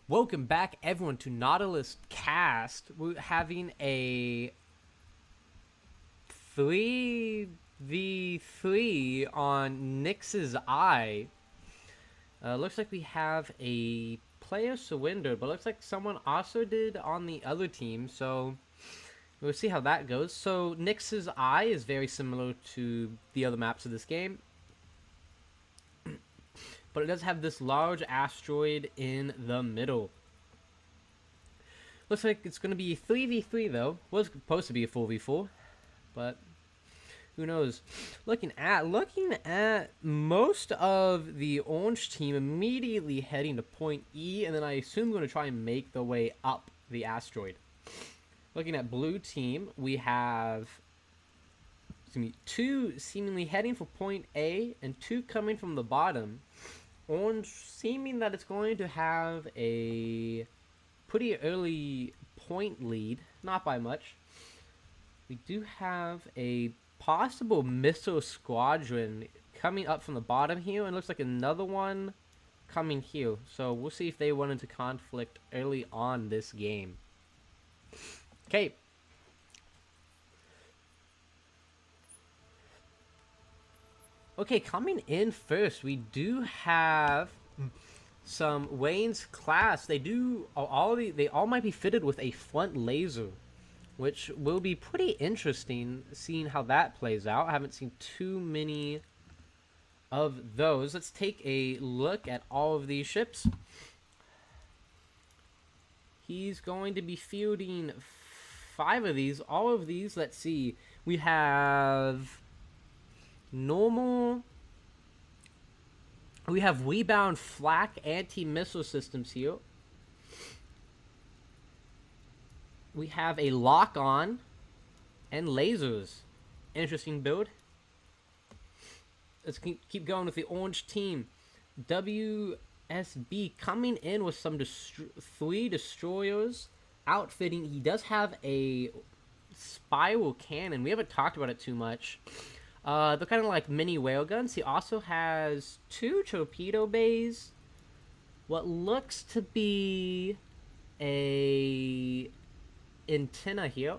Welcome back, everyone, to Nautilus Cast. We're having a 3v3 on Nyx's Eye. Looks like we have a player surrendered, but looks like someone also did on the other team, so we'll see how that goes. So Nyx's Eye is very similar to the other maps of this game, but it does have this large asteroid in the middle. Looks like it's going to be 3v3 though. Was supposed to be a 4v4, but who knows? Looking at most of the orange team immediately heading to point E, and then I assume going to try and make their way up the asteroid. Looking at blue team, we have two seemingly heading for point A and two coming from the bottom. Orange seeming that it's going to have a pretty early point lead, not by much. We do have a possible missile squadron coming up from the bottom here, and looks like another one coming here. So we'll see if they run into conflict early on this game. Okay. Okay, coming in first, we do have some Wayne's class. They all might be fitted with a front laser, which will be pretty interesting seeing how that plays out. I haven't seen too many of those. Let's take a look at all of these ships. He's going to be fielding 5 of these. All of these, let's see. We have normal. We have rebound flak anti-missile systems here. We have a lock-on and lasers. Interesting build. Let's keep going with the orange team. WSB coming in with some 3 destroyers. Outfitting. He does have a spiral cannon. We haven't talked about it too much. They're kind of like mini whale guns. He also has 2 torpedo bays. What looks to be a antenna here.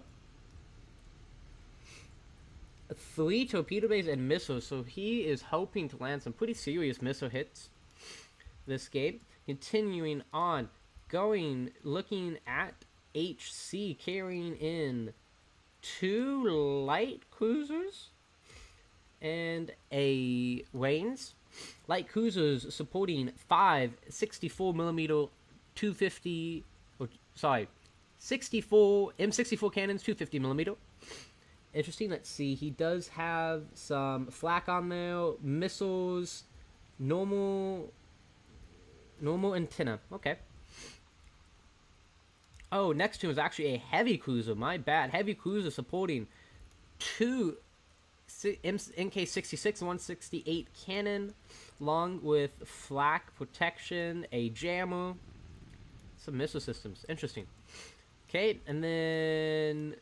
3 torpedo bays and missiles. So he is hoping to land some pretty serious missile hits this game. Continuing on, looking at HC, carrying in 2 light cruisers and a Wayne's. Light cruisers supporting 5 64mm 250, or sorry, 64 M64 cannons, 250mm. Interesting. Let's see. He does have some flak on there, missiles, normal antenna. Okay. Oh, next to him is actually a heavy cruiser. My bad. Heavy cruiser supporting 2 NK66 168 cannon, along with flak protection, a jammer, some missile systems. Interesting. Okay, and then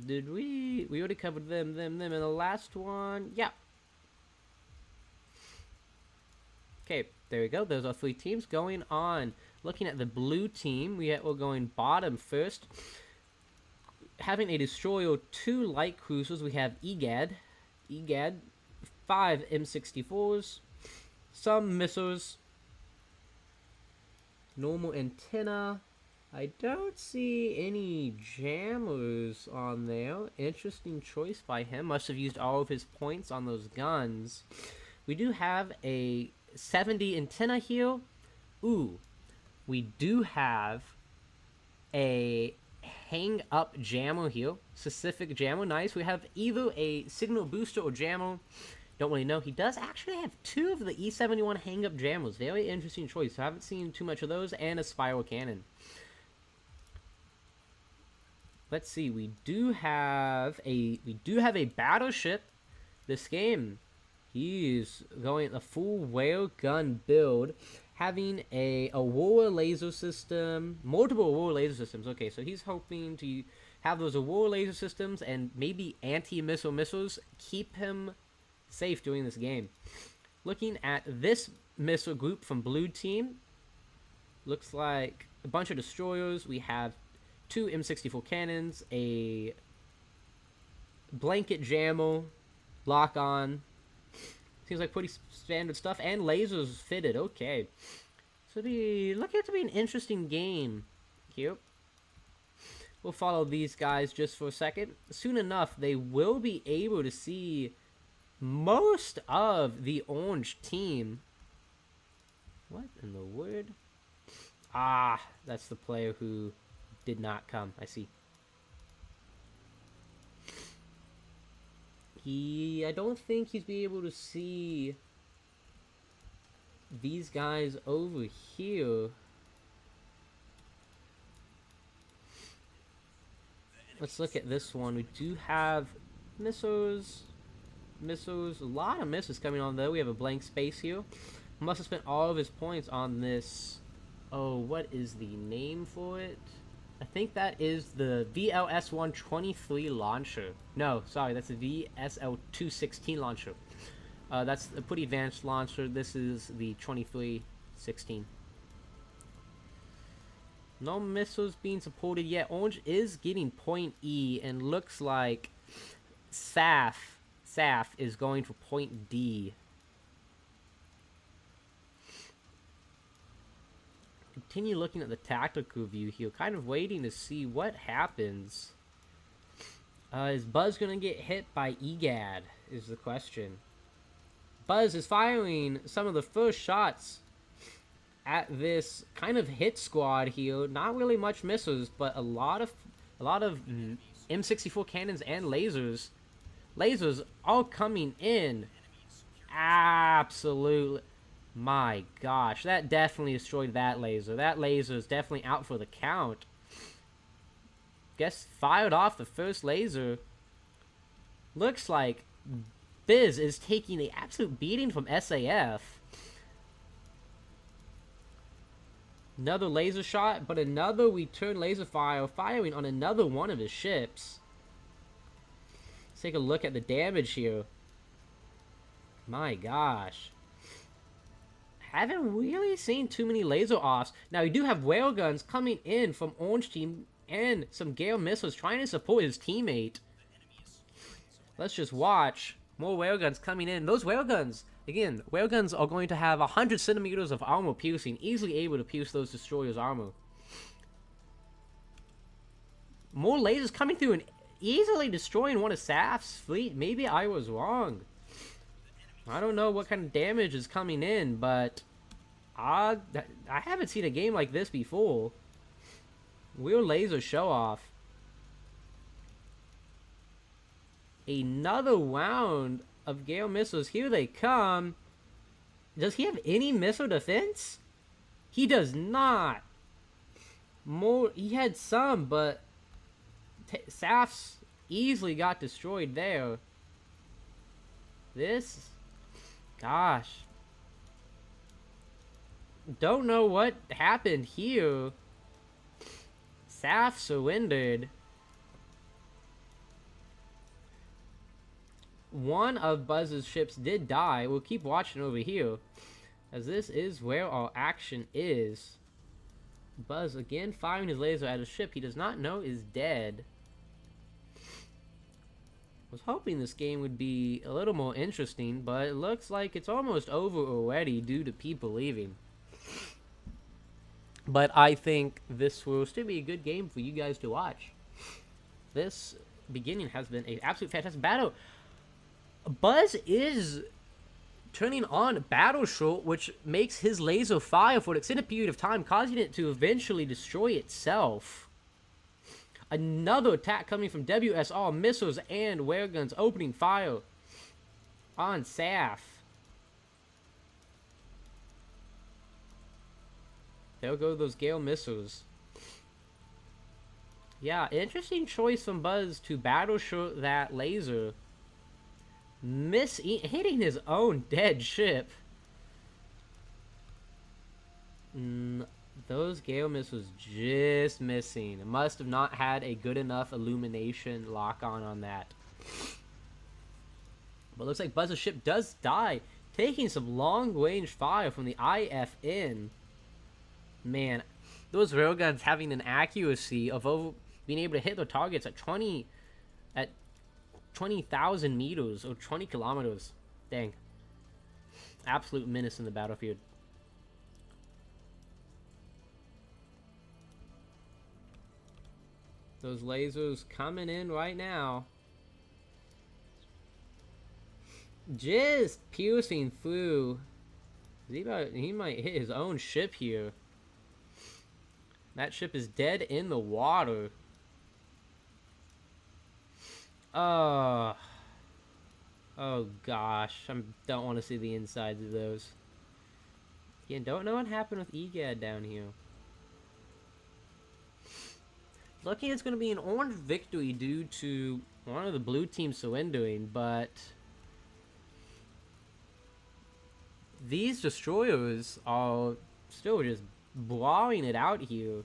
did we already covered them, and the last one, yeah. Okay, there we go. Those are 3 teams going on. Looking at the blue team, we're going bottom first. Having a destroyer, 2 light cruisers. We have EGAD, 5 M64s, some missiles, normal antenna. I don't see any jammers on there. Interesting choice by him. Must have used all of his points on those guns. We do have a 70 antenna here. Ooh, we do have a hang up jammer here. Specific jammer. Nice. We have either a signal booster or jammer. Don't really know. He does actually have 2 of the E71 hang up jammers. Very interesting choice. I haven't seen too much of those. And a spiral cannon. Let's see. We do have a battleship this game. He's going a full whale gun build, having a Aurora laser system, multiple Aurora laser systems. Okay, so he's hoping to have those Aurora laser systems and maybe anti-missile missiles keep him safe during this game. Looking at this missile group from blue team, Looks like a bunch of destroyers. We have 2 M64 cannons, a blanket jammer, lock on. Seems like pretty standard stuff, and lasers fitted. Okay. So looking to be an interesting game here. We'll follow these guys just for a second. Soon enough, they will be able to see most of the orange team. What in the word? Ah, that's the player who did not come. I see. I don't think he's be able to see these guys over here. Let's look at this one. We do have missiles, a lot of missiles coming on though. We have a blank space here. Must have spent all of his points on this. Oh, what is the name for it? I think that is the VLS-123 launcher. No, sorry, that's the VSL-216 launcher. That's a pretty advanced launcher. This is the 2316. No missiles being supported yet. Orange is getting point E, and looks like Saf is going for point D. Continue looking at the tactical view here, kind of waiting to see what happens. Is Buzz going to get hit by EGAD, is the question. Buzz is firing some of the first shots at this kind of hit squad here. Not really much missiles, but a lot of M64 cannons and lasers. Lasers all coming in. Absolutely. My gosh, that definitely destroyed that laser. That laser is definitely out for the count. Guess fired off the first laser. Looks like Biz is taking an absolute beating from SAF. Another laser shot, but another return laser fire firing on another one of his ships. Let's take a look at the damage here. My gosh. Haven't really seen too many laser offs. Now, you do have railguns coming in from Orange Team and some Gale missiles trying to support his teammate. Let's just watch. More railguns coming in. Those railguns, again, railguns are going to have 100 centimeters of armor piercing, easily able to pierce those destroyers' armor. More lasers coming through and easily destroying one of Saf's fleet. Maybe I was wrong. I don't know what kind of damage is coming in, but I haven't seen a game like this before. Real laser show off. Another round of Gale missiles. Here they come. Does he have any missile defense? He does not. He had some, but Saf's easily got destroyed there. This... Gosh. Don't know what happened here. Saf surrendered. One of Buzz's ships did die. We'll keep watching over here, as this is where our action is. Buzz again firing his laser at a ship he does not know is dead. Was hoping this game would be a little more interesting, but it looks like it's almost over already due to people leaving. But I think this will still be a good game for you guys to watch. This beginning has been an absolute fantastic battle. Buzz is turning on Battle Short, which makes his laser fire for an extended period of time, causing it to eventually destroy itself. Another attack coming from WSR, missiles and railguns opening fire on Saf. There go those Gale missiles. Yeah, interesting choice from Buzz to battle short that laser. Hitting his own dead ship. Those Gale missiles just missing. It must have not had a good enough illumination lock-on that. But looks like Buzz's ship does die, taking some long-range fire from the IFN. Man, those railguns having an accuracy of being able to hit their targets at 20,000 meters or 20 kilometers. Dang. Absolute menace in the battlefield. Those lasers coming in right now. Just piercing through. He might hit his own ship here. That ship is dead in the water. Oh gosh, I don't want to see the insides of those. Again, don't know what happened with EGAD down here. Looking it's going to be an orange victory due to one of the blue teams surrendering, but these destroyers are still just blowing it out here.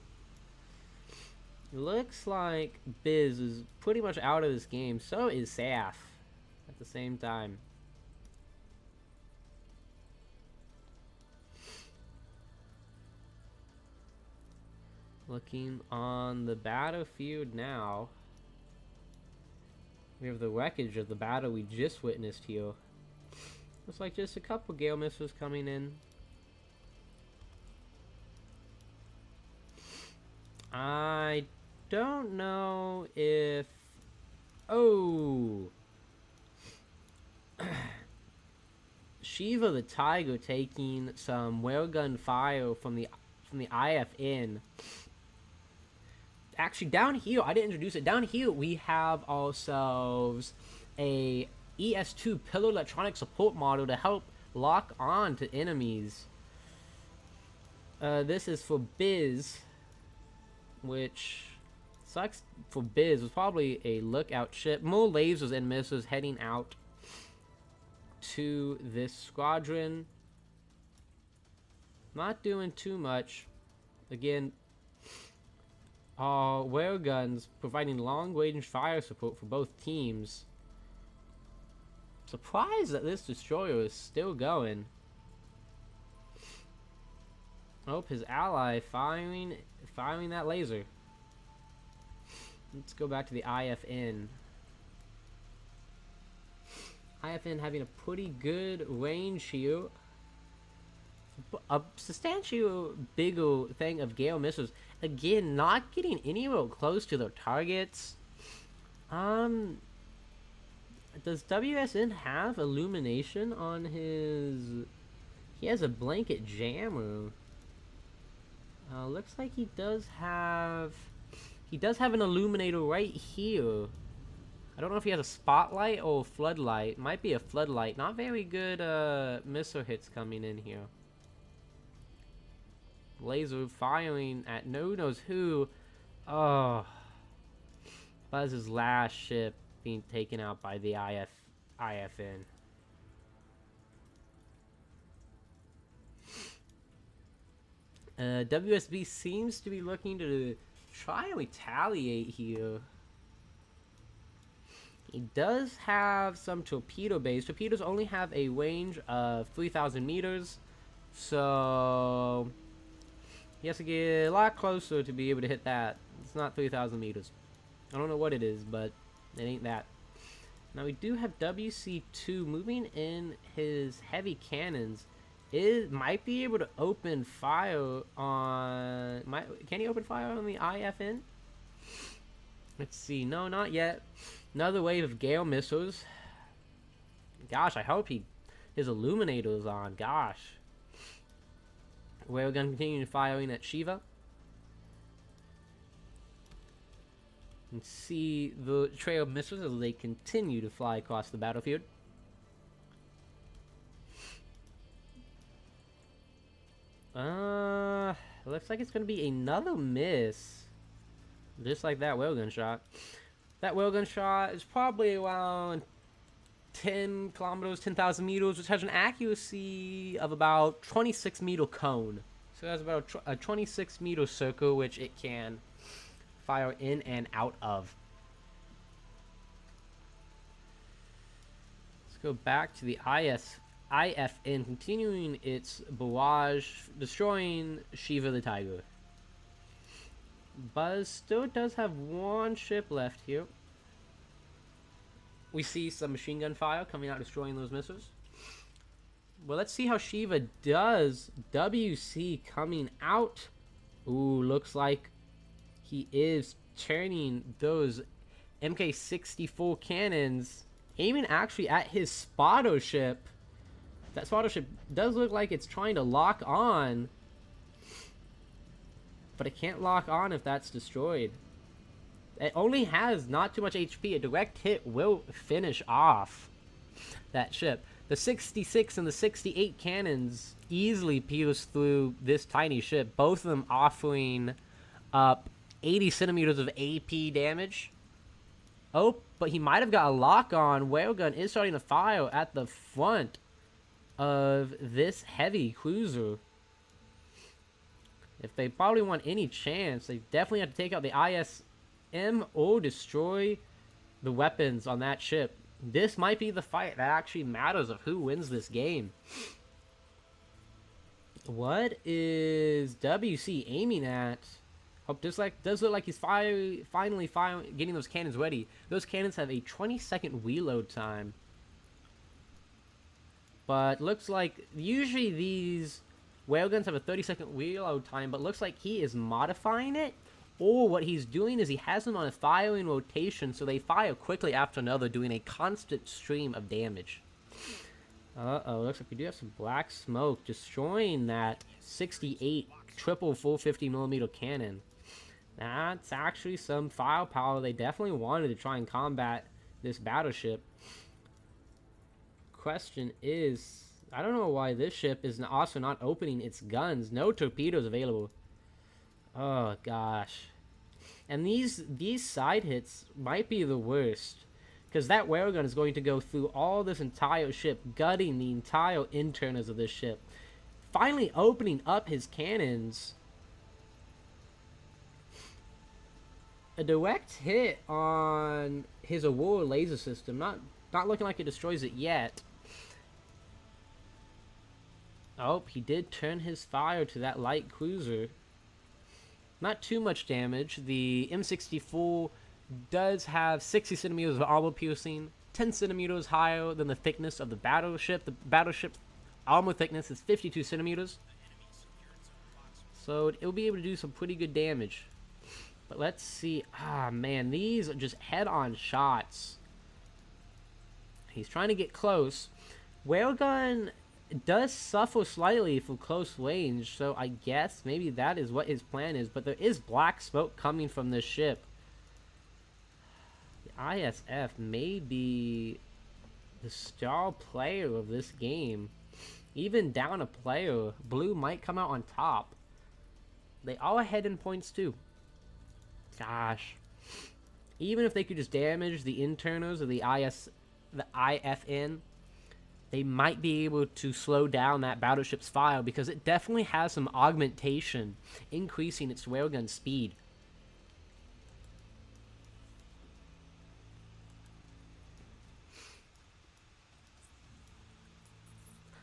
Looks like Biz is pretty much out of this game. So is Saf at the same time. Looking on the battlefield now. We have the wreckage of the battle we just witnessed here. Looks like just a couple Gale missiles coming in. I don't know if... Oh! Shiva the Tiger taking some railgun fire from the IFN. Actually, down here, I didn't introduce it. Down here, we have ourselves a ES2 pillar electronic support model to help lock on to enemies. This is for Biz, which sucks for Biz. It's probably a lookout ship. More lasers and missiles heading out to this squadron. Not doing too much. Again, railguns providing long-range fire support for both teams. Surprised that this destroyer is still going. Oh, his ally firing that laser. Let's go back to the IFN. IFN having a pretty good range here. A substantial bigger thing of Gale missiles. Again, not getting anywhere close to their targets. Does WSN have illumination on his... He has a blanket jammer. Looks like he does have... He does have an illuminator right here. I don't know if he has a spotlight or a floodlight. Might be a floodlight. Not very good missile hits coming in here. Laser firing at no knows who. Oh. Buzz's last ship being taken out by the IFN. WSB seems to be looking to try and retaliate here. He does have some torpedo bays. Torpedoes only have a range of 3,000 meters. So he has to get a lot closer to be able to hit that. It's not 3,000 meters. I don't know what it is, but it ain't that. Now we do have WC2 moving in his heavy cannons. It might be able to open fire on... Can he open fire on the IFN? Let's see. No, not yet. Another wave of Gale missiles. Gosh, I hope his illuminator is on. Gosh. Railgun continuing firing at Shiva. And see the trail of missiles as they continue to fly across the battlefield. Looks like it's going to be another miss. Just like that railgun shot. That railgun shot is probably around 10 kilometers, 10,000 meters, which has an accuracy of about 26 meter cone. So that's about a 26 meter circle, which it can fire in and out of. Let's go back to the IFN continuing its barrage, destroying Shiva the Tiger. Buzz still does have one ship left here. We see some machine gun fire coming out, destroying those missiles. Well, let's see how Shiva does. WC coming out. Ooh, looks like he is turning those MK64 cannons, aiming actually at his spotter ship. That spotter ship does look like it's trying to lock on, but it can't lock on if that's destroyed. It only has not too much HP. A direct hit will finish off that ship. The 66 and the 68 cannons easily pierce through this tiny ship, both of them offering up 80 centimeters of AP damage. Oh, but he might have got a lock on. Whalegun is starting to fire at the front of this heavy cruiser. If they probably want any chance, they definitely have to take out the ISM or destroy the weapons on that ship. This might be the fight that actually matters of who wins this game. What is WC aiming at? Hope this does look like he's finally getting those cannons ready. Those cannons have a 20-second reload time. But looks like usually these whaleguns have a 30-second reload time, but looks like he is modifying it. Or what he's doing is he has them on a firing rotation, so they fire quickly after another, doing a constant stream of damage. Uh-oh, looks like we do have some black smoke, destroying that 68 triple 450mm cannon. That's actually some firepower they definitely wanted to try and combat this battleship. Question is, I don't know why this ship is also not opening its guns. No torpedoes available. Oh gosh. And these side hits might be the worst, because that railgun is going to go through all this entire ship, gutting the entire internals of this ship. Finally opening up his cannons. A direct hit on his Aurora laser system. Not looking like it destroys it yet. Oh, he did turn his fire to that light cruiser. Not too much damage. The M64 does have 60 centimeters of armor piercing, 10 centimeters higher than the thickness of the battleship. The battleship armor thickness is 52 centimeters. So it'll be able to do some pretty good damage. But let's see. Ah, man, these are just head-on shots. He's trying to get close. Railgun does suffer slightly for close range, so I guess maybe that is what his plan is. But there is black smoke coming from this ship. The ISF may be the star player of this game. Even down a player, blue might come out on top. They all ahead in points too. Gosh. Even if they could just damage the internals of the IFN, they might be able to slow down that battleship's fire, because it definitely has some augmentation, increasing its railgun speed.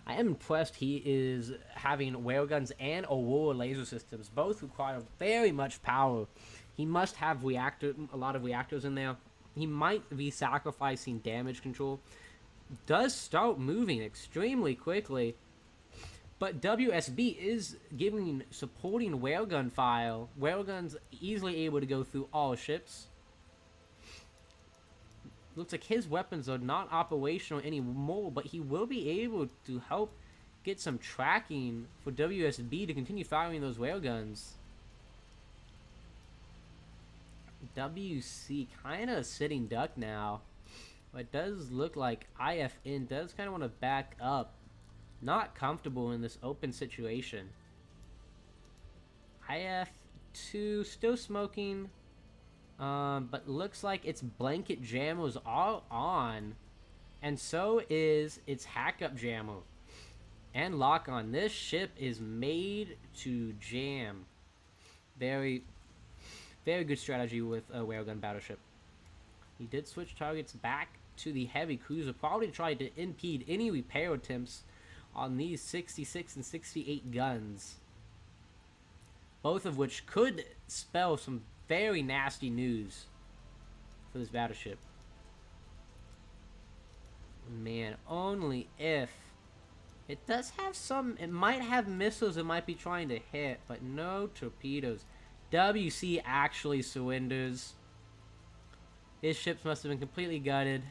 I am impressed he is having railguns and Aurora laser systems. Both require very much power. He must have a lot of reactors in there. He might be sacrificing damage control. Does start moving extremely quickly, but WSB is giving supporting railgun fire. Railguns easily able to go through all ships. Looks like his weapons are not operational anymore, but he will be able to help get some tracking for WSB to continue firing those railguns. WC kind of sitting duck now. But it does look like IFN does kind of want to back up. Not comfortable in this open situation. IF2 still smoking. But looks like its blanket jammer is all on. And so is its hack-up jammer. And lock-on. This ship is made to jam. Very, very good strategy with a railgun battleship. He did switch targets back to the heavy cruiser, probably tried to impede any repair attempts on these 66 and 68 guns. Both of which could spell some very nasty news for this battleship. Man, only if... It does have some... It might have missiles it might be trying to hit, but no torpedoes. WC actually surrenders. His ships must have been completely gutted.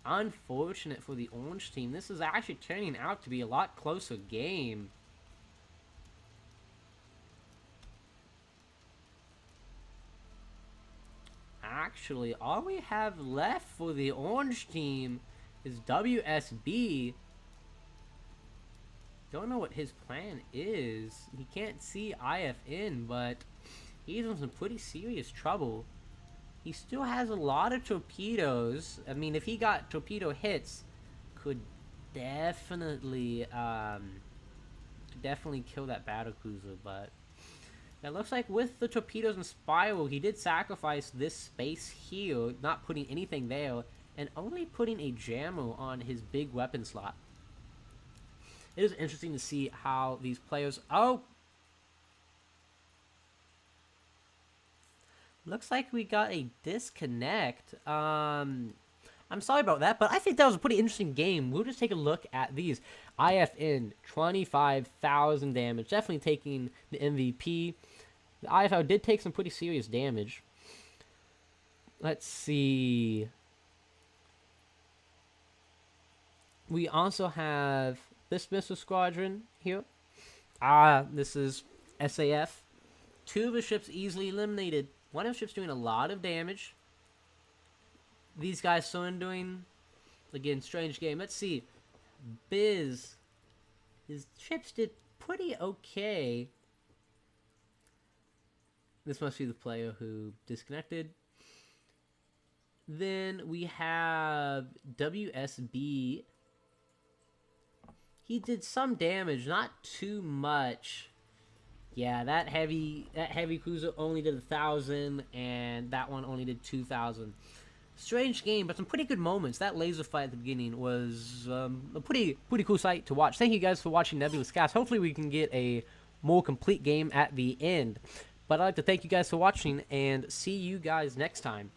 Unfortunate for the orange team. This is actually turning out to be a lot closer game. Actually, all we have left for the orange team is WSB. Don't know what his plan is. He can't see IFN, but he's in some pretty serious trouble. He still has a lot of torpedoes. I mean, if he got torpedo hits, could definitely kill that battlecruiser. But it looks like with the torpedoes and spiral, he did sacrifice this space here, not putting anything there, and only putting a jammer on his big weapon slot. It is interesting to see how these players... Oh! Looks like we got a disconnect. I'm sorry about that, but I think that was a pretty interesting game. We'll just take a look at these. IFN, 25,000 damage. Definitely taking the MVP. The IFL did take some pretty serious damage. Let's see. We also have this missile squadron here. This is SAF. 2 of the ships easily eliminated. One of the ships doing a lot of damage. These guys surrendering. Again, strange game. Let's see. Biz. His ships did pretty okay. This must be the player who disconnected. Then we have WSB. He did some damage, not too much. Yeah, that heavy cruiser only did 1,000, and that one only did 2,000. Strange game, but some pretty good moments. That laser fight at the beginning was a pretty cool sight to watch. Thank you guys for watching Nebulous Cast. Hopefully we can get a more complete game at the end. But I'd like to thank you guys for watching, and see you guys next time.